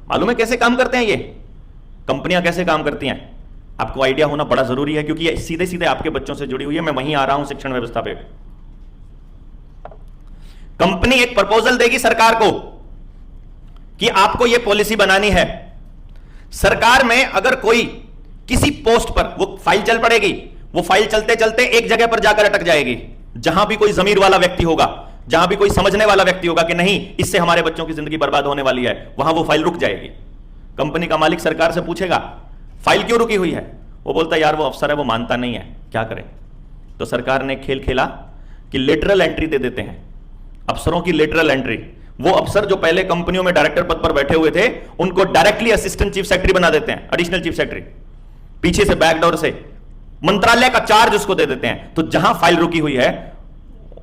मालूम है कैसे काम करते हैं ये कंपनियां, कैसे काम करती हैं? आपको आइडिया होना बड़ा जरूरी है, क्योंकि ये सीधे सीधे आपके बच्चों से जुड़ी हुई है। मैं वहीं आ रहा हूं शिक्षण व्यवस्था पे। कंपनी एक प्रपोजल देगी सरकार को कि आपको यह पॉलिसी बनानी है। सरकार में अगर कोई किसी पोस्ट पर, वो फाइल चल पड़ेगी, वो फाइल चलते चलते एक जगह पर जाकर अटक जाएगी, जहां भी कोई जमीर वाला व्यक्ति होगा, जहां भी कोई समझने वाला व्यक्ति होगा कि नहीं इससे हमारे बच्चों की जिंदगी बर्बाद होने वाली है, वहां वो फाइल रुक जाएगी। कंपनी का मालिक सरकार से पूछेगा फाइल क्यों रुकी हुई है? वो बोलता है यार वो अफसर है, वो मानता नहीं है, क्या करें? तो सरकार ने खेल खेला कि लेटरल एंट्री दे देते हैं, अफसरों की लेटरल एंट्री। वो अफसर जो पहले कंपनियों में डायरेक्टर पद पर बैठे हुए थे, उनको डायरेक्टली असिस्टेंट चीफ सेक्रेटरी बना देते हैं, एडिशनल चीफ सेक्रेटरी, पीछे से बैकडोर से मंत्रालय का चार्ज उसको दे देते हैं। तो जहां फाइल रुकी हुई है,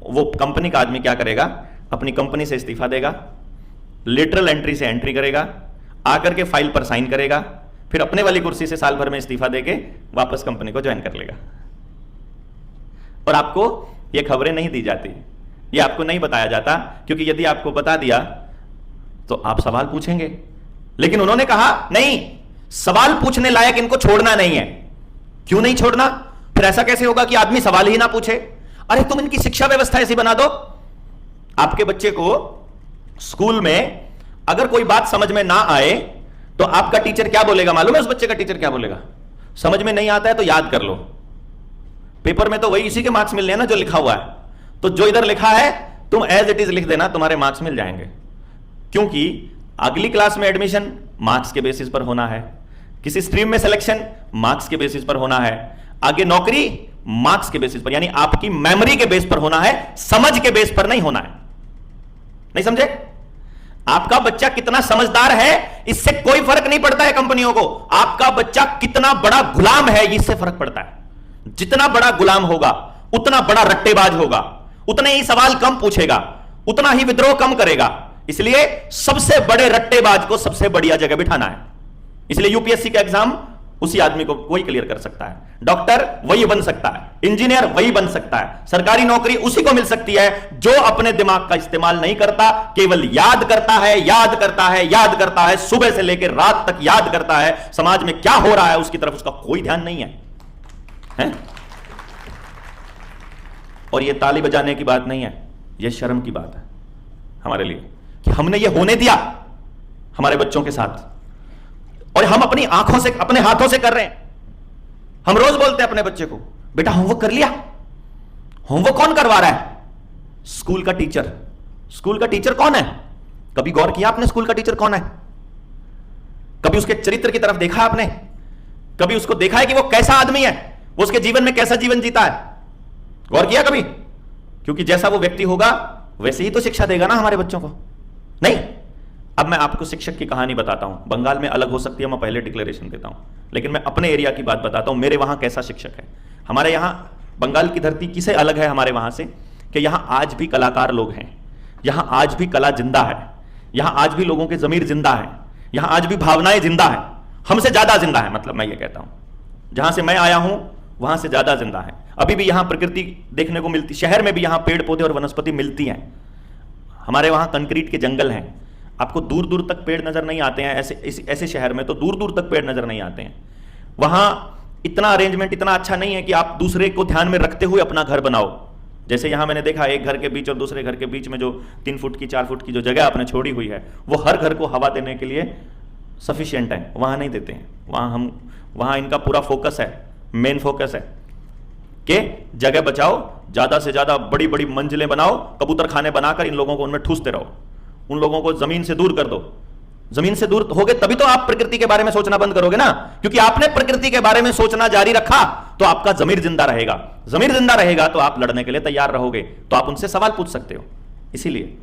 वो कंपनी का आदमी क्या करेगा? अपनी कंपनी से इस्तीफा देगा, लेटरल एंट्री से एंट्री करेगा, आकर के फाइल पर साइन करेगा, फिर अपने वाली कुर्सी से साल भर में इस्तीफा देके वापस कंपनी को ज्वाइन कर लेगा। और आपको ये खबरें नहीं दी जाती, ये आपको नहीं बताया जाता, क्योंकि यदि आपको बता दिया तो आप सवाल पूछेंगे। लेकिन उन्होंने कहा नहीं, सवाल पूछने लायक इनको छोड़ना नहीं है। क्यों नहीं छोड़ना? फिर ऐसा कैसे होगा कि आदमी सवाल ही ना पूछे? अरे तुम इनकी शिक्षा व्यवस्था ऐसी बना दो, आपके बच्चे को स्कूल में अगर कोई बात समझ में ना आए तो आपका टीचर क्या बोलेगा मालूम है? उस बच्चे का टीचर क्या बोलेगा? समझ में नहीं आता है तो याद कर लो। पेपर में तो वही इसी के मार्क्स मिलने हैं ना जो लिखा हुआ है, तो जो इधर लिखा है तुम एज इट इज लिख देना, तुम्हारे मार्क्स मिल जाएंगे। क्योंकि अगली क्लास में एडमिशन मार्क्स के बेसिस पर होना है, किसी स्ट्रीम में सिलेक्शन मार्क्स के बेसिस पर होना है, आगे नौकरी मार्क्स के बेसिस पर, यानी आपकी मेमोरी के बेस पर होना है, समझ के बेस पर नहीं होना है। नहीं समझे? आपका बच्चा कितना समझदार है इससे कोई फर्क नहीं पड़ता है कंपनियों को। आपका बच्चा कितना बड़ा गुलाम है इससे फर्क पड़ता है। जितना बड़ा गुलाम होगा उतना बड़ा रट्टेबाज होगा, उतने ही सवाल कम पूछेगा, उतना ही विद्रोह कम करेगा। इसलिए सबसे बड़े रट्टेबाज को सबसे बढ़िया जगह बिठाना है। इसलिए यूपीएससी का एग्जाम उसी आदमी को कोई क्लियर कर सकता है, डॉक्टर वही बन सकता है, इंजीनियर वही बन सकता है, सरकारी नौकरी उसी को मिल सकती है जो अपने दिमाग का इस्तेमाल नहीं करता, केवल याद करता है, याद करता है, याद करता है, सुबह से लेकर रात तक याद करता है। समाज में क्या हो रहा है उसकी तरफ उसका कोई ध्यान नहीं है? और यह ताली बजाने की बात नहीं है, यह शर्म की बात है हमारे लिए कि हमने यह होने दिया हमारे बच्चों के साथ, और हम अपनी आंखों से, अपने हाथों से कर रहे हैं। हम रोज बोलते हैं अपने बच्चे को, बेटा होमवर्क कर लिया। होमवर्क कौन करवा रहा है? स्कूल का टीचर। स्कूल का टीचर कौन है? कभी गौर किया आपने स्कूल का टीचर कौन है? कभी उसके चरित्र की तरफ देखा आपने? कभी उसको देखा है कि वो कैसा आदमी है, वो उसके जीवन में कैसा जीवन जीता है? गौर किया कभी? क्योंकि जैसा वो व्यक्ति होगा वैसे ही तो शिक्षा देगा ना हमारे बच्चों को। नहीं, अब मैं आपको शिक्षक की कहानी बताता हूं। बंगाल में अलग हो सकती है, मैं पहले डिक्लेरेशन देता हूं, लेकिन मैं अपने एरिया की बात बताता हूं। मेरे वहां कैसा शिक्षक है। हमारे यहां बंगाल की धरती किसे अलग है हमारे वहां से कि यहां आज भी कलाकार लोग हैं, यहां आज भी कला जिंदा है, यहां आज भी लोगों के जमीर जिंदा है, यहां आज भी भावनाएं जिंदा है, हमसे ज्यादा जिंदा है। मतलब मैं ये कहता हूं जहां से मैं आया हूं वहां से ज्यादा जिंदा है। अभी भी यहां प्रकृति देखने को मिलती, शहर में भी यहां पेड़ पौधे और वनस्पति मिलती हैं। हमारे वहां कंक्रीट के जंगल हैं, आपको दूर दूर तक पेड़ नजर नहीं आते हैं। ऐसे शहर में तो दूर दूर तक पेड़ नजर नहीं आते हैं। वहां इतना अरेंजमेंट इतना अच्छा नहीं है कि आप दूसरे को ध्यान में रखते हुए अपना घर बनाओ। जैसे यहां मैंने देखा एक घर के बीच और दूसरे घर के बीच में जो 3 फुट की 4 फुट की जो जगह आपने छोड़ी हुई है, वो हर घर को हवा देने के लिए सफिशिएंट है, वहां नहीं देते हैं। वहां इनका पूरा फोकस है, मेन फोकस है कि जगह बचाओ, ज्यादा से ज्यादा बड़ी बड़ी मंजिलें बनाओ, कबूतर खाने बनाकर इन लोगों को उनमें ठूसते रहो, उन लोगों को जमीन से दूर कर दो। जमीन से दूर होगे तभी तो आप प्रकृति के बारे में सोचना बंद करोगे ना, क्योंकि आपने प्रकृति के बारे में सोचना जारी रखा तो आपका जमीर जिंदा रहेगा। जमीर जिंदा रहेगा तो आप लड़ने के लिए तैयार रहोगे, तो आप उनसे सवाल पूछ सकते हो। इसीलिए